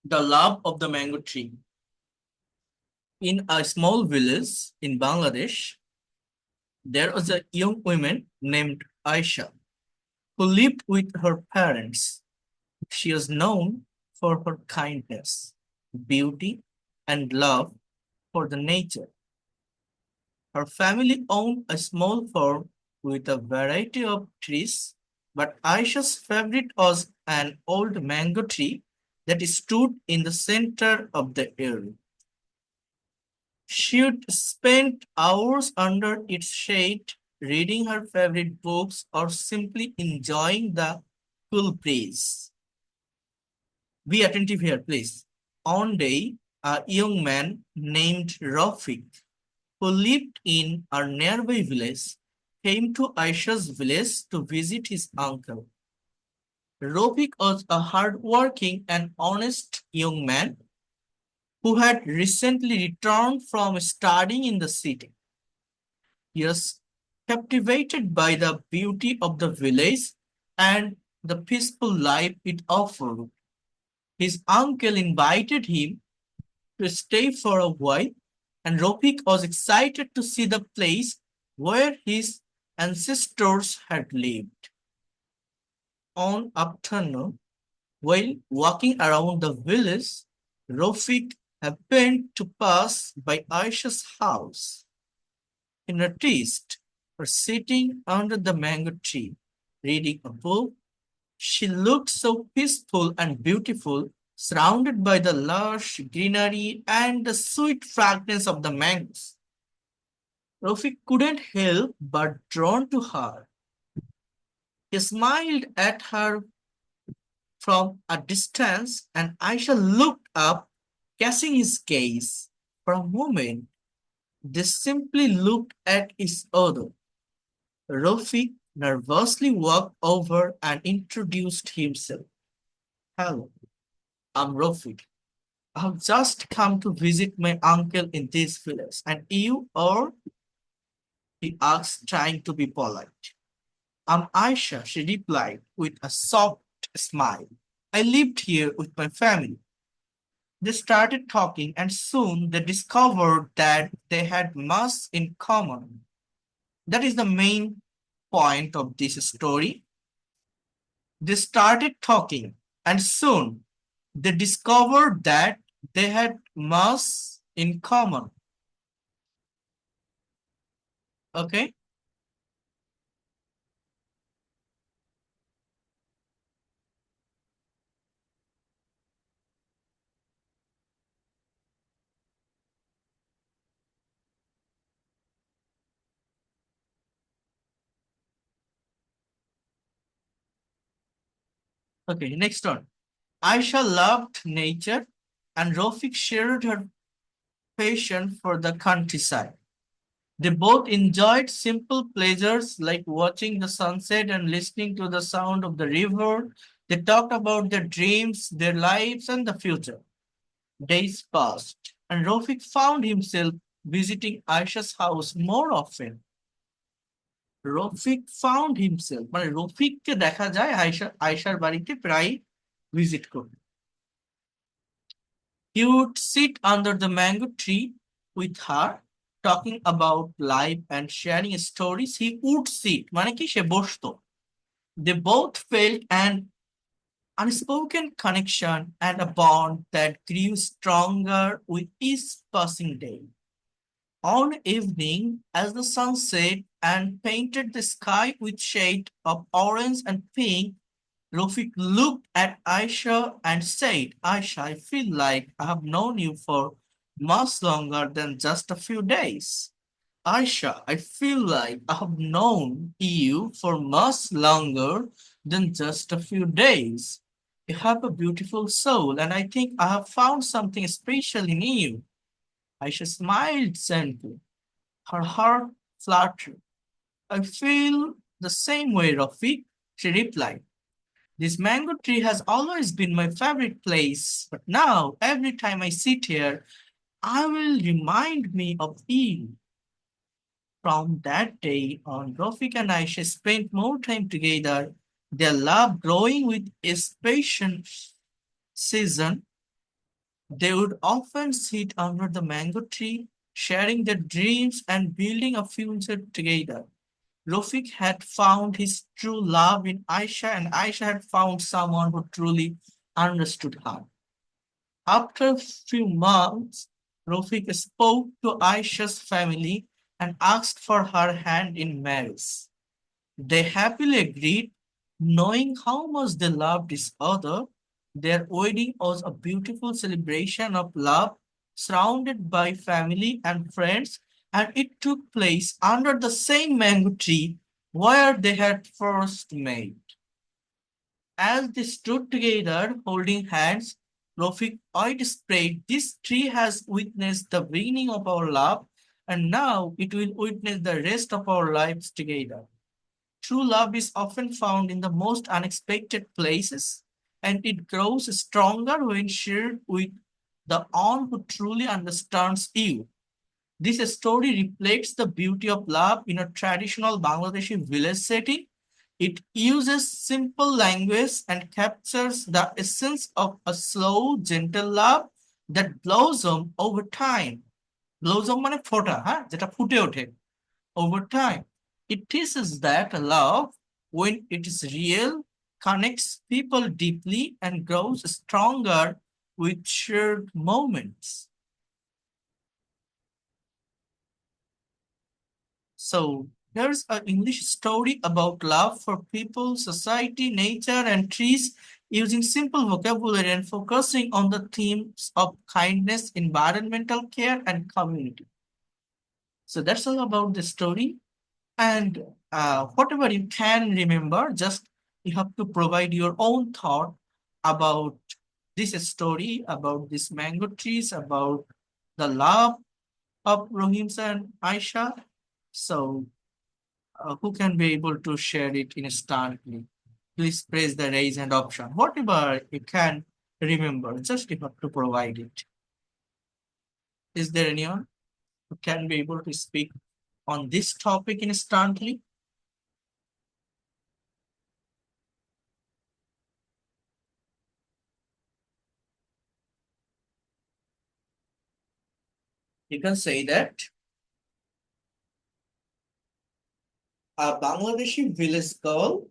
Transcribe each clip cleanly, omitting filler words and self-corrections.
The love of the mango tree. In a small village in Bangladesh, there was a young woman named Aisha who lived with her parents. She was known for her kindness, beauty, and love for the nature. Her family owned a small farm with a variety of trees, but Aisha's favorite was an old mango tree that stood in the center of the area. She'd spend hours under its shade reading her favorite books or simply enjoying the cool breeze. Be attentive here, please. One day, a young man named Rafik, who lived in a nearby village, came to Aisha's village to visit his uncle. Rafik was a hardworking and honest young man who had recently returned from studying in the city. He was captivated by the beauty of the village and the peaceful life it offered. His uncle invited him to stay for a while, and Rafik was excited to see the place where his ancestors had lived. On afternoon, while walking around the village, Rafik happened to pass by Aisha's house. He noticed her sitting under the mango tree, reading a book. She looked so peaceful and beautiful, surrounded by the lush greenery and the sweet fragrance of the mangoes. Rafik couldn't help but drawn to her. He smiled at her from a distance, and Aisha looked up, catching his gaze. For a moment, they simply looked at each other. Rafik nervously walked over and introduced himself. Hello, I'm Rafik. I've just come to visit my uncle in this village. And you are? He asked, trying to be polite. I'm Aisha, she replied with a soft smile. I lived here with my family. They started talking, and soon they discovered that they had much in common. That is the main point of this story. They started talking, and soon they discovered that they had much in common. Okay? Okay, next one. Aisha loved nature, and Rafik shared her passion for the countryside. They both enjoyed simple pleasures like watching the sunset and listening to the sound of the river. They talked about their dreams, their lives, and the future. Days passed, and Rafik found himself visiting Aisha's house more often. Rafiq found himself মানে রফিককে দেখা যায় আয়শার বাড়িতে প্রায় visit করতে। He would sit under the mango tree with her, talking about life and sharing stories. He would sit মানে কি সে বসতো। They both felt an unspoken connection and a bond that grew stronger with each passing day. On evening, as the sun set and painted the sky with shades of orange and pink, Rafik looked at Aisha and said, Aisha, I feel like I have known you for much longer than just a few days. Aisha, I feel like I have known you for much longer than just a few days. You have a beautiful soul, and I think I have found something special in you. Aisha smiled gently. Her heart fluttered. I feel the same way, Rafik, she replied. This mango tree has always been my favorite place, but now every time I sit here, I will remind me of you. From that day on, Rafik and Aisha spent more time together, their love growing with each patient season. They would often sit under the mango tree, sharing their dreams and building a future together. Rafik had found his true love in Aisha, and Aisha had found someone who truly understood her. After a few months, Rafik spoke to Aisha's family and asked for her hand in marriage. They happily agreed, knowing how much they loved each other. Their wedding was a beautiful celebration of love, surrounded by family and friends, and it took place under the same mango tree where they had first met. As they stood together, holding hands, Rafik eyed spread, this tree has witnessed the beginning of our love, and now it will witness the rest of our lives together. True love is often found in the most unexpected places, and it grows stronger when shared with the one who truly understands you. This story reflects the beauty of love in a traditional Bangladeshi village setting. It uses simple language and captures the essence of a slow, gentle love that blossoms over time. Blossom মানে ফোটা, হ্যাঁ, যেটা ফুটে ওঠে over time. It teaches that love, when it is real, connects people deeply and grows stronger with shared moments. So, here's an English story about love for people, society, nature, and trees using simple vocabulary and focusing on the themes of kindness, environmental care, and community. So, that's all about the story. And whatever you can remember, just you have to provide your own thought about this story, about these mango trees, about the love of Rohimsa and Aisha. So, who can be able to share it instantly? Please press the raise hand option. Whatever you can remember, just you have to provide it. Is there anyone who can be able to speak on this topic instantly? You can say that a Bangladeshi village girl,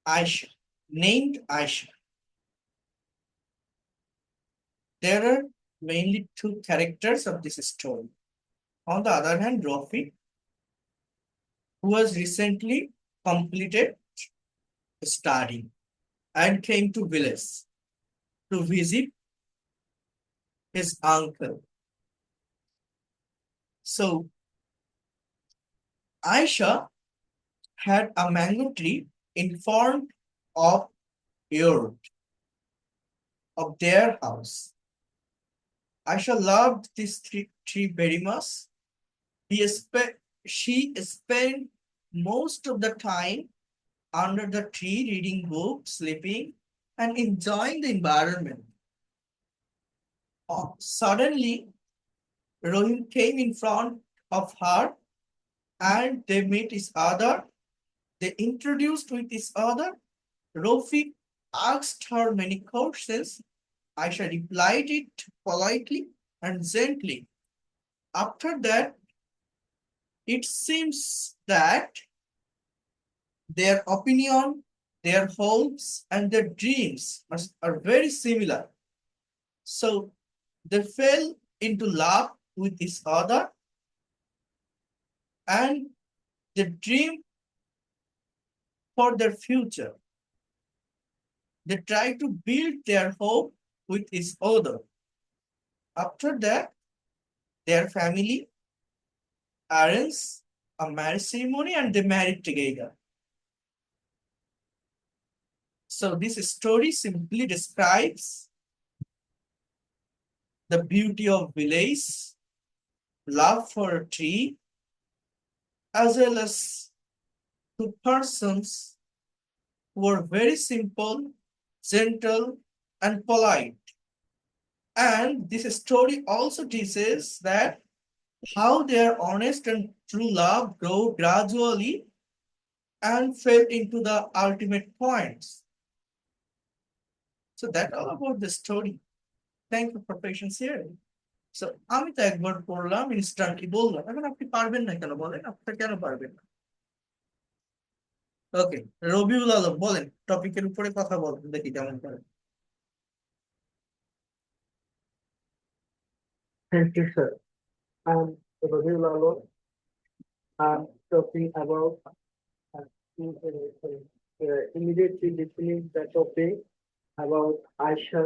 Aisha, named Aisha. There are mainly two characters of this story. On the other hand, Rafi, who has recently completed study and came to village to visit his uncle. So Aisha had a mango tree in front of yard of their house. Aisha loved this tree very much. He she spent most of the time under the tree reading books, sleeping, and enjoying the environment. Suddenly, Rohim came in front of her and they met each other. They introduced with each other. Rafik asked her many questions. Aisha replied it politely and gently. After that, it seems that their opinion, their hopes, and their dreams are very similar. So they fell into love with each other and they dream for their future. They try to build their hope with each other. After that, their family arranges a marriage ceremony and they married together. So this story simply describes the beauty of village, love for a tree, as well as two persons who are very simple, gentle, and polite. And this story also teaches that how their honest and true love grow gradually and fell into the ultimate points. So that's all about the story. Thank you for patience here. So আমি তো একবার পড়লাম, instantly বললাম, এখন আপনি পারবেন না কেন বলেন? আপনি কেন পারবেন না? ওকে, রবিউল আলম বলেন, টপিকের উপরে কথা বলেন, দেখি কেমন পারেন। Thank you, sir. I'm Ravi Lalo. I'm talking about uh, immediately listening the topic about Aisha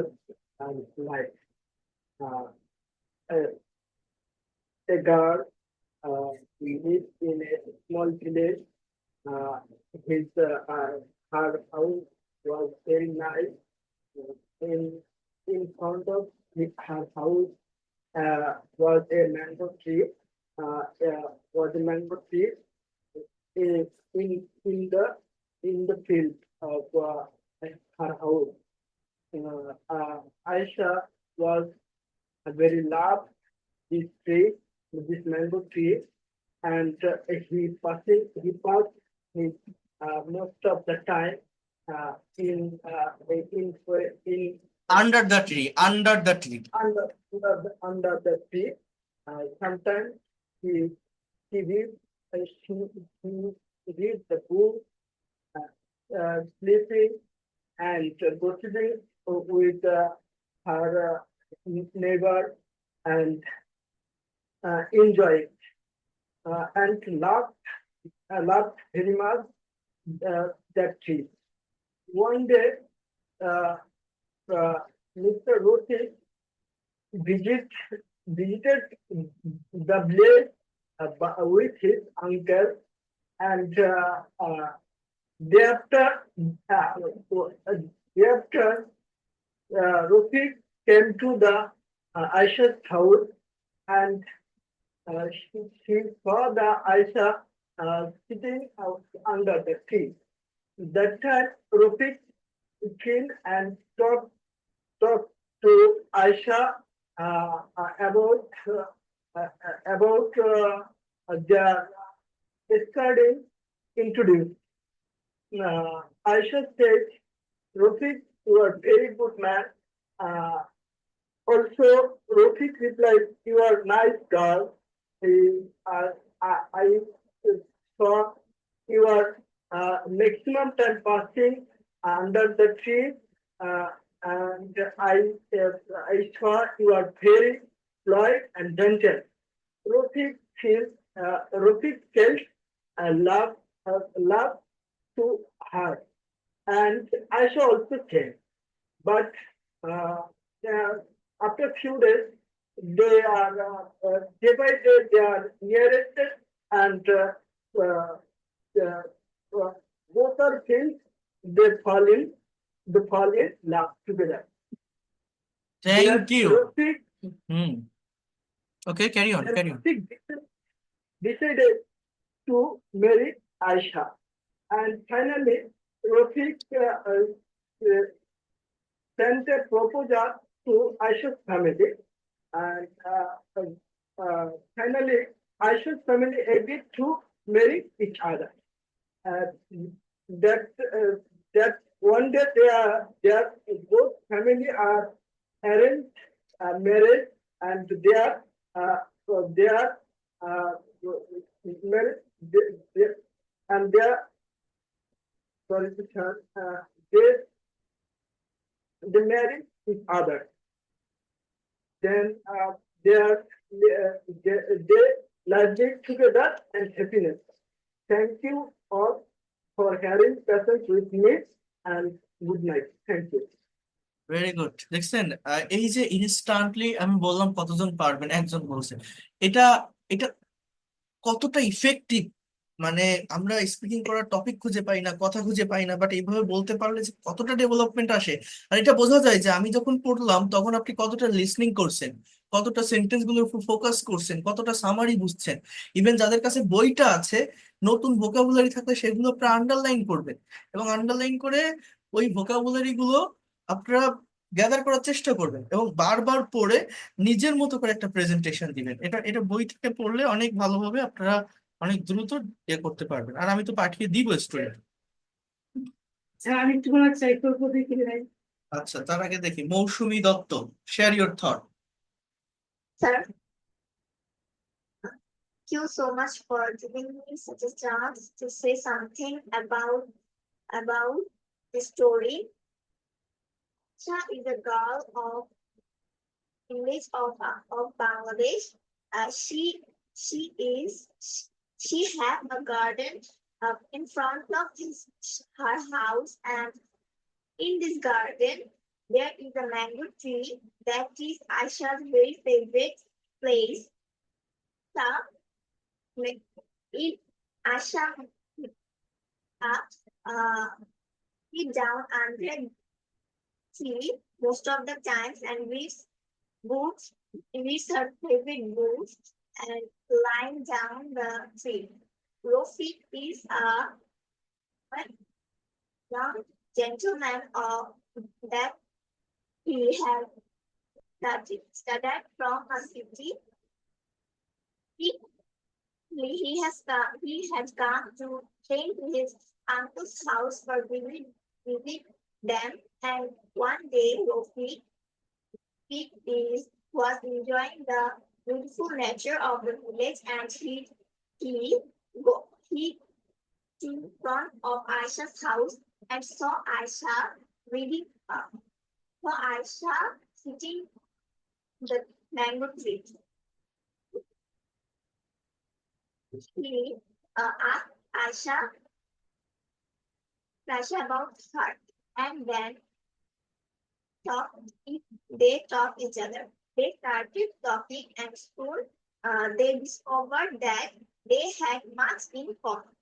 and life. Uh, a, a girl we live in a small village. Uh, his her house was very nice. In front of her house was a mango tree. Was a mango tree in in the field of her house. Aisha was very loved this tree, this mango tree, and he passed his most of the time in Under the tree, under the tree. under the tree. Sometimes he he reads he reads the book, sleeping and gossiping with her neighbor and enjoy it, and loved very much that tree. One day, uh, Mr. Roti visit, visited the village with his uncle, and thereafter, thereafter Rafik came to the Aisha's house, and she saw the Aisha sitting under the tree. That time, Rafik came and talked to Aisha about the study introduced. Aisha said, Rafik, you are very good man. Also, Rafik replied, you are nice girl. I saw you are maximum time passing under the tree, and I saw you are very polite and gentle. Rafik felt love, love to her, and Aisha also came. But uh, after a few days, they are day by day they are nearest, and both are things they fall in love together. Thank you. Rafik, Okay, carry on. Rafik decided to marry Aisha, and finally Rafik sent a proposal to Aisha's family, and finally Aisha's family agreed to marry each other. That that one day their both family are arranged marriage, and they are married, and they are sorry to turn they marry each other. Then they live together and happiness. Thank you all for having patience with me, and good night. Thank you. Very good. দেখছেন, এই যে instantly আমি বললাম কতজন পারবেন, একজন বলছে। এটা এটা কতটা ইফেক্টিভ, মানে আমরা স্পিকিং করার টপিক খুঁজে পাই না, কথা খুঁজে পাই না, বাট এইভাবে বলতে পারলে যে কতটা ডেভেলপমেন্ট আসে। আর এটা বোঝা যায় যে আমি যখন পড়লাম তখন আপনি কতটা লিসনিং করছেন, কতটা সেন্টেন্স গুলোর উপর ফোকাস করছেন, কতটা সামারি বুঝছেন। ইভেন যাদের কাছে বইটা আছে, নতুন ভোকাবুলারি থাকলে সেগুলো আপনারা আন্ডারলাইন করবেন, এবং আন্ডারলাইন করে ওই ভোকাবুলারি গুলো আপনারা গ্যাদার করার চেষ্টা করবেন, এবং বারবার পড়ে নিজের মতো করে একটা প্রেজেন্টেশন দিবেন। এটা এটা বই থেকে পড়লে অনেক ভালোভাবে আপনারা অনেক দ্রুত করতে পারবেন। আর আমি তো পাঠিয়ে দিব স্টুডেন্ট। স্যার আমি একটু কোনো ট্রাই করবো দেখি ভাই। আচ্ছা, তার আগে দেখি Mousumi Dutta, share your thought. Sir, thank you so much for giving me such a chance to say something about the story. Aisha is a girl of village of Bangladesh. She has a garden in front of her house, and in this garden there is a mango tree that is Aisha's very favorite place. So, it Aisha sit down under tree most of the times and reads her favorite books and lying down the tree. Rofik is a young gentleman that he has studied from a city. He had come to came to his uncle's house for visit them, and one day Rofik was enjoying the beautiful nature of the village, and he to front of Aisha's house and saw Aisha reading saw Aisha sitting the mango tree. He asked Aisha about her, and then they talked each other. They started talking, and soon they discovered that they had much in common.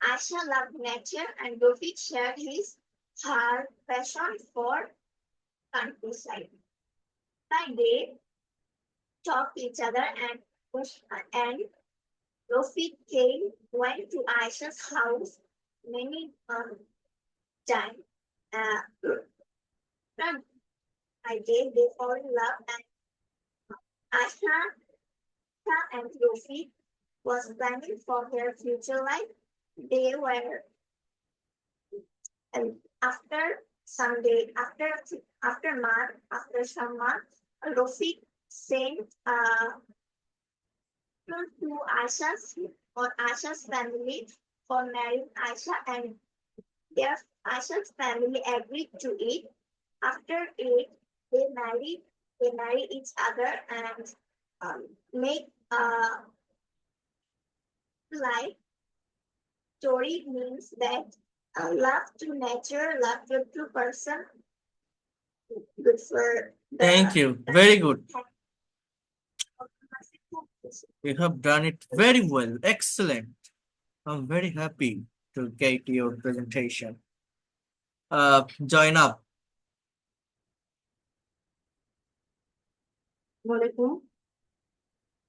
Aisha loved nature, and Rofik shared her passion for countryside. By day, talked each other, and Rofik went to Aisha's house many times. By day, they fall in love, and Aisha and Rofik was planning for their future life. They were, and after some months, Rofik sent to Aisha's family for marrying Aisha, and their Aisha's family agreed to it. After it, they marry each other and make a life. Story means that love to nature, love to true person. Good for Thank you. Very good. You have done it very well. Excellent. I'm very happy to get your presentation. Join up. Walaikum.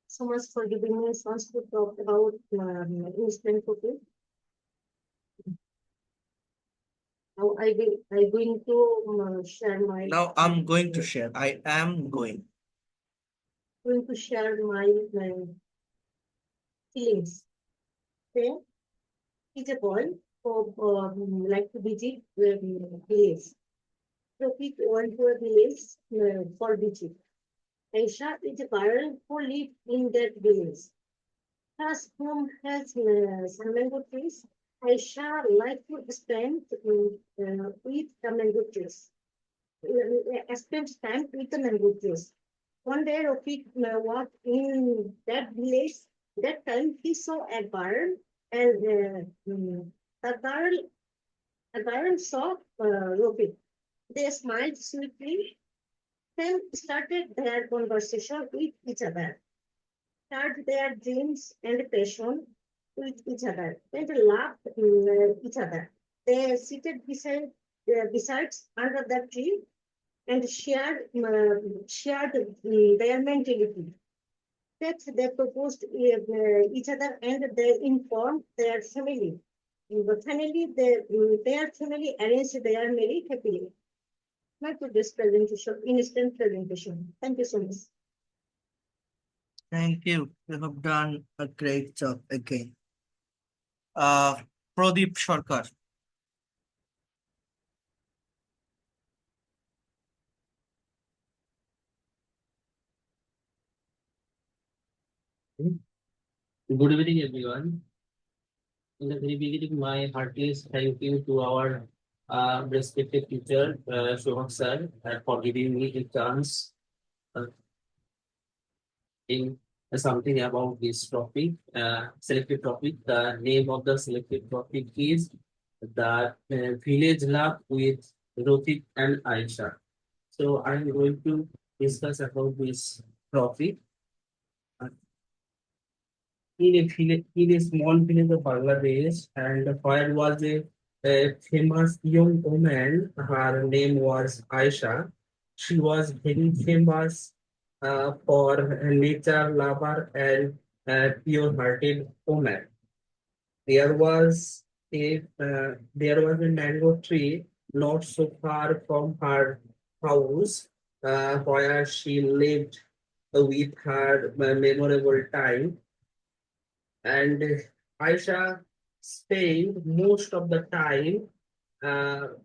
So much for giving me a chance to talk about instant cooking. Now I'm going to share my. Now I'm going to share. I am going. Going to share my feelings. Okay, he's a boy who like to visit village. So he went to a village for visit. Aisha is a girl who lives in that village. As home has some mango trees, Aisha likes to spend with the mango trees. Spend time with the mango trees. One day, Rafik walked in that village. That time, he saw a girl, and the girl saw Rafik. They smiled sweetly, then started their conversation with each other, shared their dreams and passion with each other, and laughed each other. They seated besides under the tree and shared their mentality. That they proposed each other, and they informed their family. Finally, their family arranged their marriage happily. Not to this presentation, instant presentation. Thank you so much. Thank you. You have done a great job again. Pradeep Sarkar. Good evening, everyone. In the very beginning, my heartiest thank you to our respected teacher, Shobhak sir, for giving me the chance uh, in something about this topic, selected topic. The name of the selected topic is the village love with Rohit and Aisha. So I'm going to discuss about this topic. In a small village of Bangladesh, and where was a famous young woman. Her name was Aisha. She was very famous for her nature lover and pure-hearted woman. There was a mango tree not so far from her house, where she lived with her memorable time. And Aisha stayed most of the time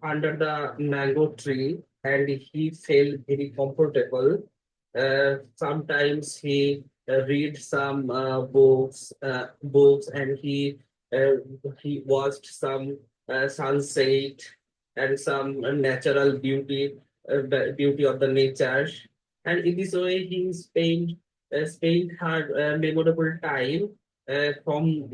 under the mango tree, and he felt very comfortable. Sometimes he read some books, and he watched some sunset and some natural beauty, the beauty of the nature. And in this way, he spent her memorable time from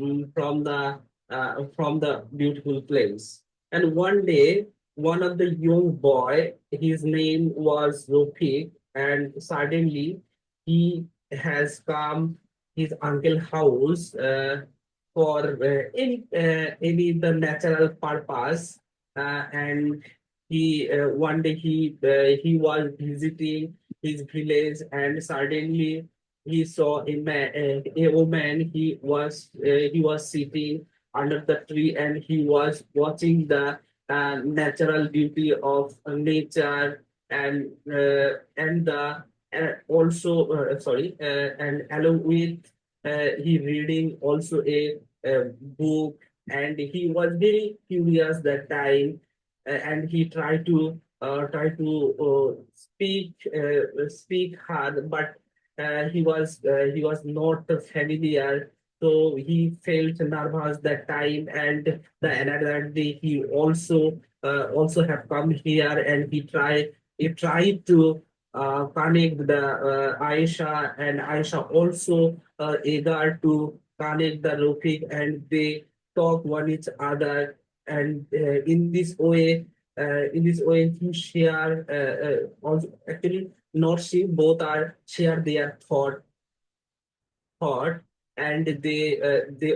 the beautiful place. And one day, one of the young boy, his name was Rofik, and suddenly he has come his uncle house for any the natural purpose, and he one day he was visiting his village, and suddenly he saw a woman. He was sitting under the tree, and he was watching the natural beauty of nature, and the also sorry and along with he reading also a book, and he was very curious that time, and he tried to speak hard, but he was not familiar, so he felt nervous that time. And the another day he also have come here, and he tried to connect the Aisha, and Aisha also eager to connect the Rafik, and they talk one each other. And in this way he share also, actually not she, both are share their thought, and they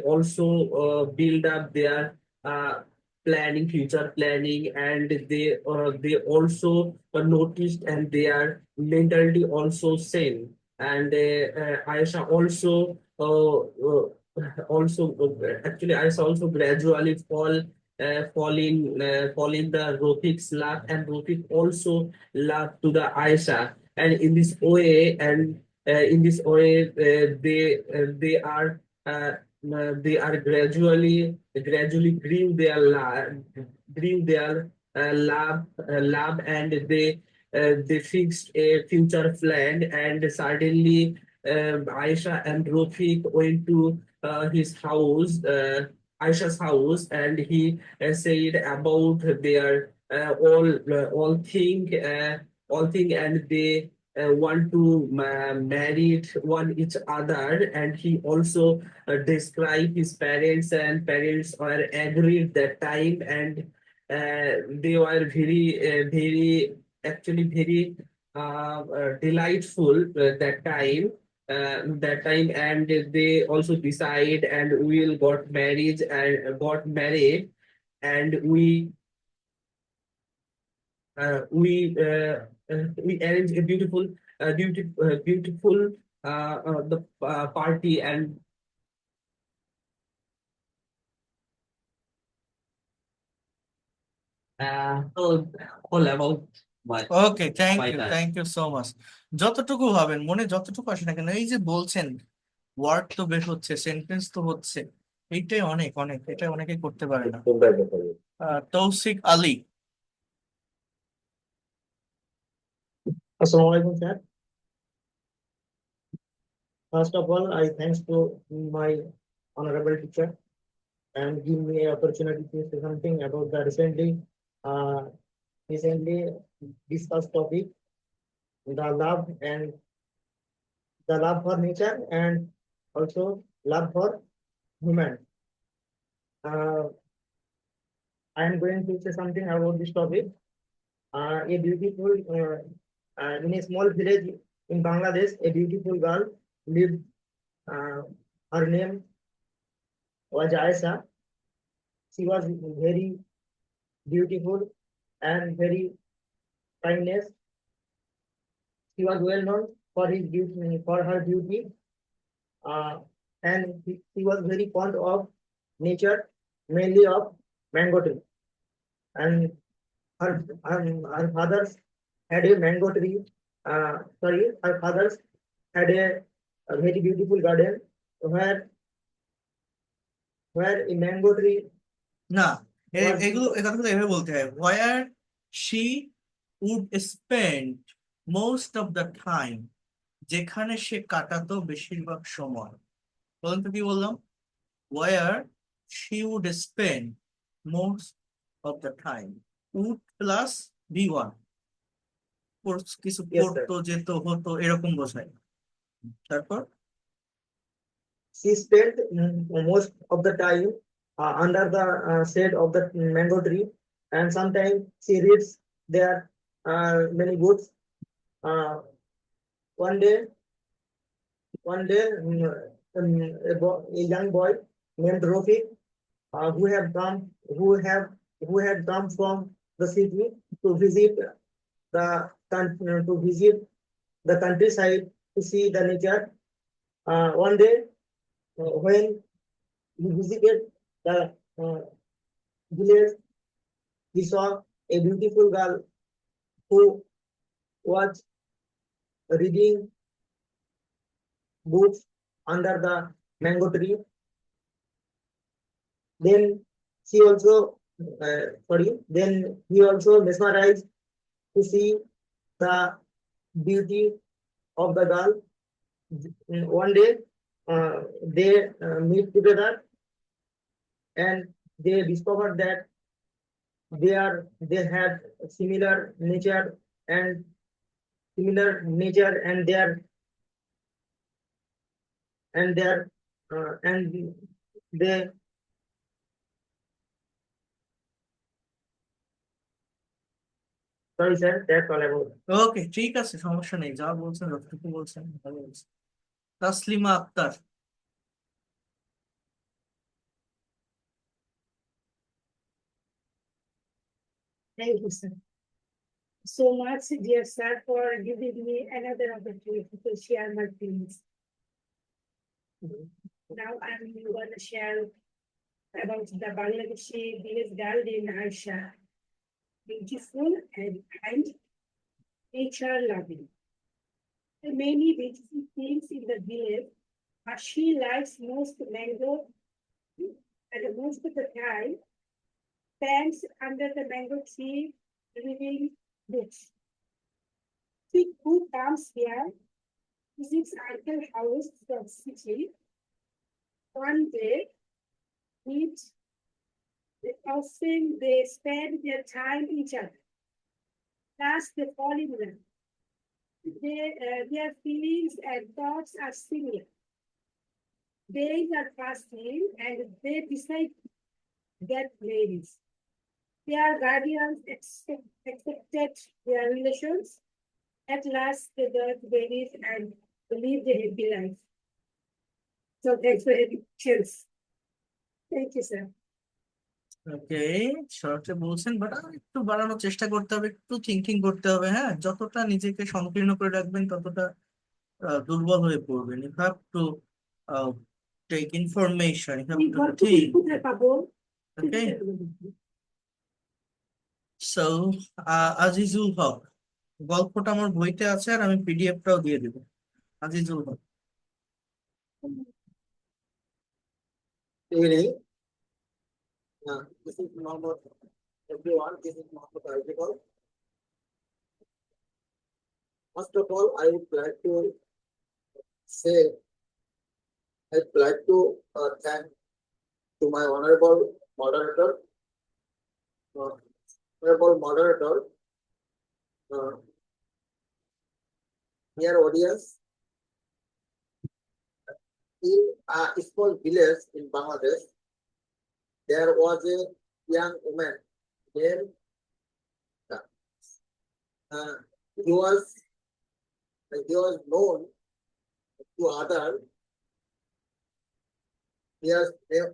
also build up their uh, future planning, and they also noticed, and they are mentally also same. And Aisha actually Aisha also gradually fall in the Rohit's love, and Rohit also love to the Aisha. And in this way, they are gradually bring their lab, and they fixed a future plan. And suddenly Aisha and Rafik went to his house, Aisha's house, and he said about their all thing, and they want to marry one each other. And he also described his parents, and parents were agreed that time. And they were very actually very delightful that time, and they also decide, and got married, and we arrange a beautiful the party. And so all about my okay, thank my you, time. Thank you so much. যতটুকু ভাবেন, মনে যতটুকু আসে না কেন, এই যে বলছেন ওয়ার্ড তো বের হচ্ছে, সেন্টেন্স তো হচ্ছে, এইটাই অনেক অনেক, এটা অনেকে করতে পারে না। তৌসিক আলী। আসসালামু আলাইকুম sir. First of all, I thanks to my honorable teacher and give me an opportunity to say something about the uh, recently discussed topic, the love and the love for nature and also love for human. Uh, I am going to say something about this topic. A beautiful in a small village in Bangladesh, a beautiful girl lived. Uh, Her name was Aisha. She was very beautiful and very kindness. She was well known for his beauty, for her beauty, uh, and she was very fond of nature, mainly of mango tree. And her fathers had a mango tree. Her fathers had a very beautiful garden where a mango tree না, was. এগুলো এই কথাগুলো এভাবে বলতে হয়, where she would spend most of the time, যেখানে সে কাটাতো বেশিরভাগ সময়। বলুন তো কি বললাম? where she would spend most of the time, would plus V1, কিছু Yes, sir. করতো, যেত, হতো, এরকম বোঝায়। তারপর She spent most of the time under the shade of the mango tree, and sometimes she reads there many books. Uh, one day, a young boy named Rofi, who had come from the city to visit to visit the countryside to see the nature. One day, when he visited the village, he saw a beautiful girl who was reading books under the mango tree. Then then he also mesmerized to see the beauty of the girl. One day, they meet together and they discovered that they had similar nature and their and they sorry sir, that's all about. ওকে, ঠিক আছে, সমস্যা নেই, যা বলছেন যতটুকু বলছেন ভালো বলছেন। Taslima Akter. Thank you, sir. So much, dear sir, for giving me another opportunity to share my feelings. Now I'm going to share about the Bangladeshi village girl named Aisha. Beautiful and kind, nature loving. There are many beautiful things in the village, but she likes most mango, and most of the time stands under the mango tree reading books. She who comes here visits Uncle house from city. One day, meet often they spend their time each other. Thus, they fall in love. Their feelings and thoughts are similar. Days are passing and they decide get married. Their guardians accepted their relations. At last, they got married and lived a happy life. So thanks for your patience. Thank you, sir. ওকে, শর্টে বলছেন, but একটু বাড়ানোর চেষ্টা করতে হবে, একটু thinking করতে হবে। হ্যাঁ, যতটা নিজেকে সংকীর্ণ করে রাখবেন ততটা দুর্বল হয়ে পড়বেন। You have to take information, you have to think. Okay, so Azizul Haque, গল্পটা আমার বইতে আছে আর আমি পিডিএফটাও দিয়ে দেবো। আজিজুল হক। Evening. This is Mohammed. Everyone, this is Mohammed Article. First of all, I would like to say I'd like to thank to my honorable moderator, uh, honorable moderator, uh, dear audience. In a small village in Bangladesh, there was a young woman named uh, he was known to other. He was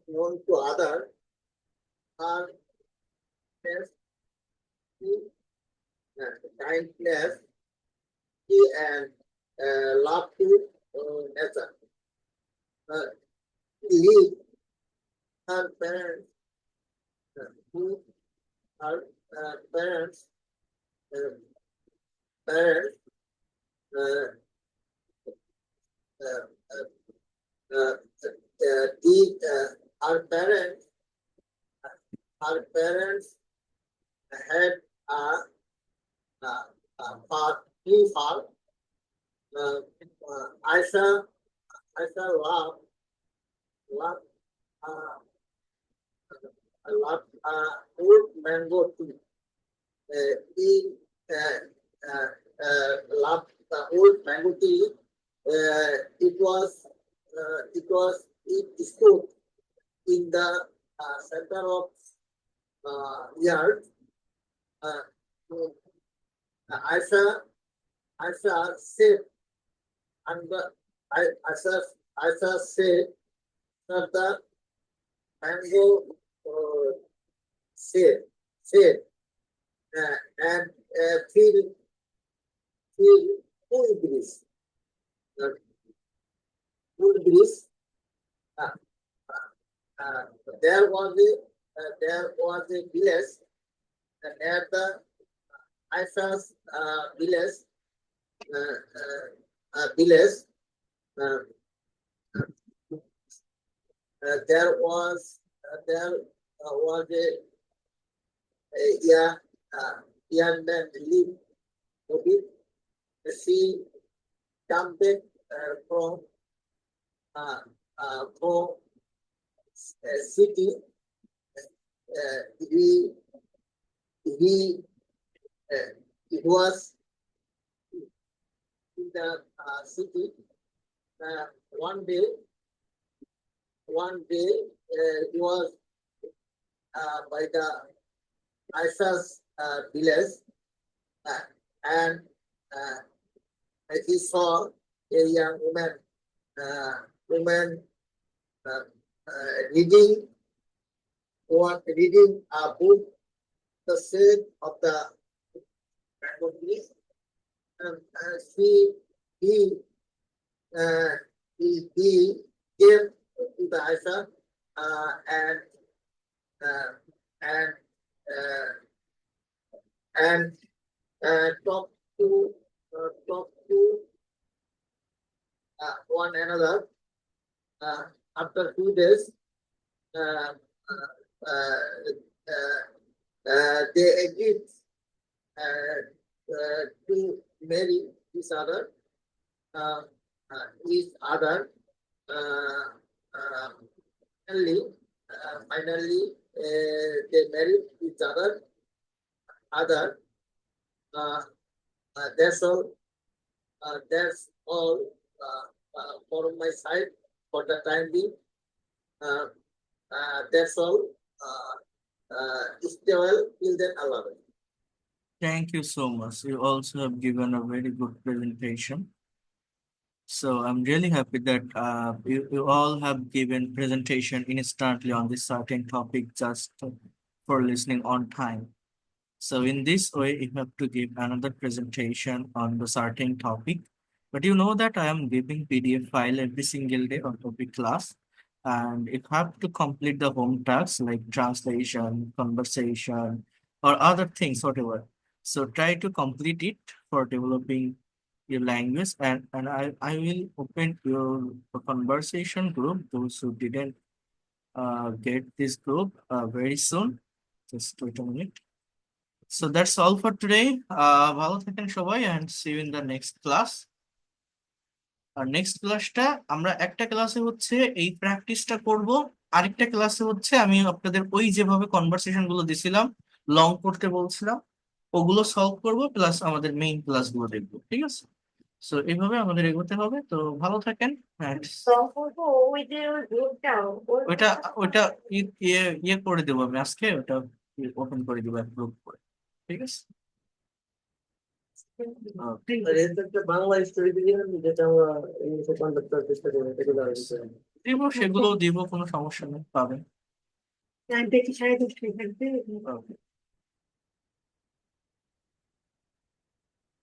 known to other. Her kindness, and love to nature. Uh, he, her parents, who her parents, uh, parents, uh, uh, uh, uh, our parents had three farm. Aisha love love uh, love old mango tea. He loved the old mango tea. It stood in the center of yard. Uh, Aisha said, and Aisha said that the mango said said and feel cool breeze. Cool breeze. Uh, uh, there was a village at the Aisha's village. Village. Uh, there was a young man lived. Okay, she come back from city. He it was in the city. Uh, one day, he was by the Aisha's village, and he saw a young woman uh, reading a book, the shade of the mango tree, and he uh, he gave to the Aisha and uh, and uh, and talk to one another. After 2 days, uh, uh, they agreed to marry each other. Uh, uh, uh, finally, they married each other. Other, uh, that's all. That's all for my side for the time being. That's all. Stay well till then, Allah. Thank you so much. You also have given a very good presentation. So I'm really happy that you all have given presentation instantly on this certain topic just for listening on time. So in this way, you have to give another presentation on the certain topic. But you know that I am giving PDF file every single day on topic class. And you have to complete the home tasks like translation, conversation, or other things, whatever. So try to complete it for developing your language. And I will open your conversation group, those who didn't get this group very soon. Just wait a minute. So that's all for today. ভালো থাকেন সবাই and see you in the next class. আর next ক্লাসটা আমরা একটা ক্লাসে হচ্ছে এই প্র্যাকটিসটা করব, আরেকটা ক্লাসে হচ্ছে আমি আপনাদের ওই যেভাবে কনভারসেশন গুলো দিছিলাম, লং করতে বলছিলাম, ওগুলো সলভ করব, প্লাস আমাদের মেইন ক্লাসগুলো দেখবো, ঠিক আছে? সো এইভাবে আমাদের এগোতে হবে। তো ভালো থাকেন। হ্যাঁ, ওই যে ওই গ্রুপটাও ওইটা ওইটা ইয়ে ইয়ে করে দেবো আমি আজকে, ওটা ওপেন করে দেবো গ্রুপ করে, ঠিক আছে? আর এর একটা বাংলা স্টোরি দিয়ে যেটা আমরা ইংলিশে কন্ডাক্ট করার চেষ্টা করি সেগুলো আর কি। দিব, সেগুলোও দিব, কোনো সমস্যা নেই, পাবেন। দেখি 10:30 থাকবে Okay.